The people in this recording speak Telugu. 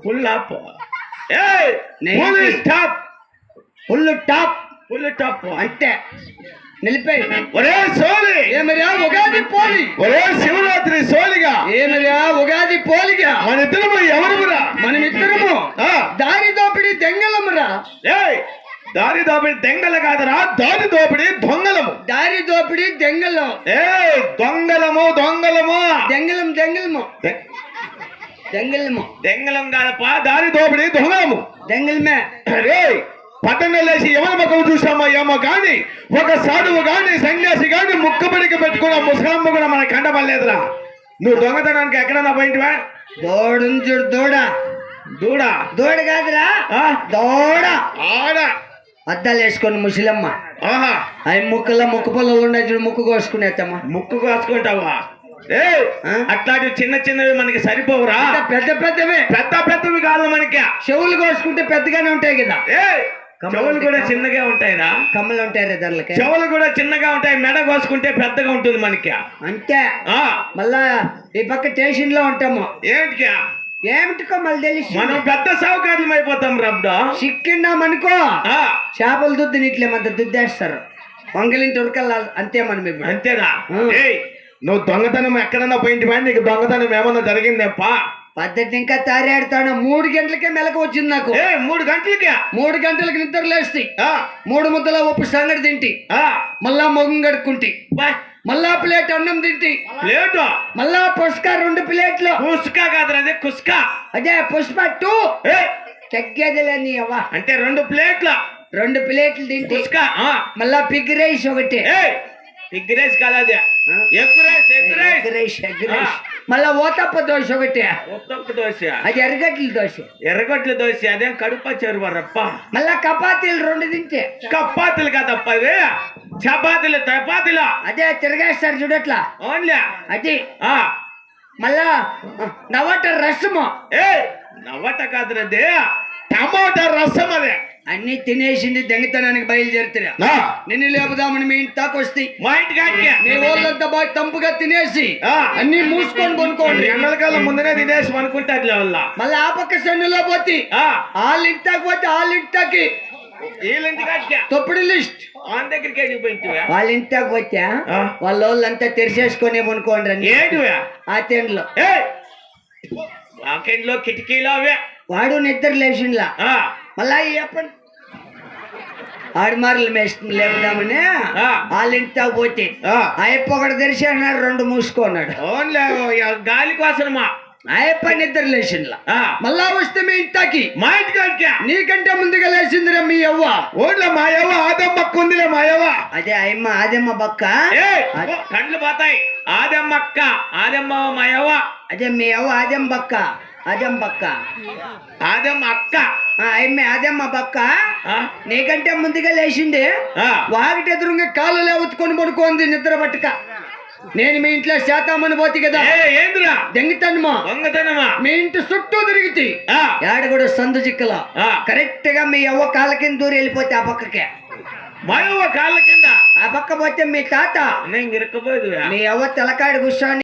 ఫుల్ ఆప్ స్టాప్ ఫుల్ టాప్ అంటే నిలిపాయి. ఒరే సోలి ఏమరియా ఉగాది పోలి, ఒరే శివరాత్రి సోలిగా ఏమరియా ఉగాది పోలిగా, మనిద్దరము ఎవరురా? మనమిద్దరము దారి దోపిడి దెంగలమురా. దారి దోపిడి దెంగల కాదరా, దారి దోపిడి దొంగలము. దారి దోపిడి దెంగలం. దొంగలము దొంగలము దెంగలం దెంగలము దెంగలము దెంగలం కాదప్ప, దారి దోపిడి దొంగలము దెంగలమే. పట్టణం లేచి ఎవరి ముఖం చూసామో ఏమో కానీ ఒక సాధువు గాని సన్యాసి గాని ముక్కబడికి పెట్టుకున్న ముసలమ్మ కూడా మన కండపడలేదురా. నువ్వు దొంగతనానికి ఎక్కడన్నా పోయింటివా? దూడ దూడ దూడ దూడ కాదురా, దూడ ఆడ అద్దాలు వేసుకొని ముసలమ్మ. ఆహా, అవి ముక్కల ముక్కు పొలాలు ఉన్నాయి చూడు, ముక్కు కోసుకునేత్తమ్మా. ముక్కు కోసుకుంటావా? అట్లాంటి చిన్న చిన్నవి మనకి సరిపోవురా. పెద్ద పెద్దవి పెద్ద పెద్దవి కాదు మనకి. చెవులు కోసుకుంటే పెద్దగానే ఉంటాయి కదా. చెవులు కూడా చిన్నగా ఉంటాయిరా. కమ్మలు ఉంటాయి దానికి. చెవులు కూడా చిన్నగా ఉంటాయి, మెడ కోసుకుంటే పెద్దగా ఉంటుంది మనకి. అంతే. మళ్ళా ఈ పక్క స్టేషన్ లో ఉంటాము. ఏమిటికో మళ్ళీ తెలిసి మనం పెద్ద సౌకర్యం అయిపోతాం. రబ్డా సిక్కిండామనుకో చేపలు దుద్దుని ఇట్లేమంత దుద్దేస్తారు. వంగలింటి ఉరకల్లా అంతే మనం ఇప్పుడు. అంతేనా? నువ్వు దొంగతనం ఎక్కడన్నా పోయింటివా? నీకు దొంగతనం ఏమన్నా జరిగిందేపా? పద్ధతి ఇంకా తారేడుతాను. 3 గంటలకే మెలకు వచ్చింది నాకు. 3 గంటలకే? 3 గంటలకు నిద్ర లేస్తే 3 ముద్దల ఉప్పు సంగడి తింటి, మళ్ళా మొగం కడుక్కుంటి, మళ్ళా ప్లేట్ అన్నం తింటి, ప్లేటు మళ్ళా పుష్క 2 ప్లేట్లు. పుష్క కాదు, అదే కుస్క. అదే పుష్ప 2 తగ్గేదిలే నీ అవ్వ. అంటే 2 ప్లేట్లు 2 ప్లేట్లు తింటి. మళ్ళా పిగ్ రైస్ ఒకటి. ఎగ్ రైస్ కాదు, అదే ఎగ్ రైస్. మళ్ళా ఓతప్ప దోశ ఒకటి. దోశ అది ఎర్రగడ్డల దోశ. అదేం కడుప చెరువరప్ప. మళ్ళా కపాతీలు 2 తింటే. కపాతీలు కాదప్ప, ఇవి చపాతీలు. అదే తిరగేస్తారు చూడట్లా ఓన్లీ అది. మళ్ళా నవట రసము. నవ్వట కాదురదే, టమాటా రసం. అదే అన్ని తినేసింది దొంగతనానికి బయలుదేరుతున్నా. నిన్ను లేపుదామని మీ ఇంటి దాకా వస్తే మా ఇంటికి మీ వాళ్ళంతా బాగా తంపుగా తినేసి అన్ని మూసుకొని కొనుక్కోండి. ఎండలకాలం ముందునే తినేసి అనుకుంటారు. మళ్ళీ ఆ పక్క సన్నులో పోతే వాళ్ళ ఇంటి దాకా పోతే వాళ్ళ ఇంటి దాకి తొప్పుడు లిస్ట్ వాళ్ళ ఇంటి దాకా పోతే వాళ్ళ వాళ్ళంతా తెరిచేసుకొని కొనుక్కోండి. ఆ తిండ్లో కిటికీలో అవే వాడు నిద్ర లేచిండ్లా. మళ్ళా ఆడిమార్లు లేపుదామని వాళ్ళ ఇంటితో పోతే అయ్యప్ప ఒకటి తెరిచి అన్నాడు, 2 మూసుకున్నాడు. గాలి కోసమా అయ్యప్ప నిద్ర లేచిండ్లా. మళ్ళా వస్తే మీ ఇంటికి మా ఇంటికి నీకంటే ముందుగా లేచిందిరా మీ అవ్వ. ఓన్లే మా అవ్వ ఆదమ్మక్క ఉందిలే. మా అవ్వ అదే అయ్యమ్మ ఆదమ్మ బక్క కండ్లు పోతాయి. ఆదమ్మక్క ఆదమ్మ మా అవ్వ. అదే మీ అవ్వ ఆదమ్మ బక్క. అదమ్మ పక్క అదమ్మ అక్క అమ్మే అదమ్మ పక్క ఆ? నీకంటే ముందుగా లేచింది ఆ. వాకిటి ఎదురుగా కాళ్ళు లేవుతుకొని పడుకోంది నిద్ర పట్టుక. నేను మీ ఇంట్లో శాతామని పోతి కదా ఏంద్రా దెంగితనమా దొంగతనమా మీ ఇంటి చుట్టూ తిరిగితే ఆ. ఏడ కూడా సందు చిక్కల ఆ. కరెక్ట్ గా మీ అవ్వ కాళ్ళ కింద దూరి వెళ్ళిపోతే ఆ పక్కకే మయవ కాళ్ళ కింద ఆ పక్క పోతే మీ తాత నేను ఇరకపోదు మీ అవ్వ తలకాడు కూర్చొని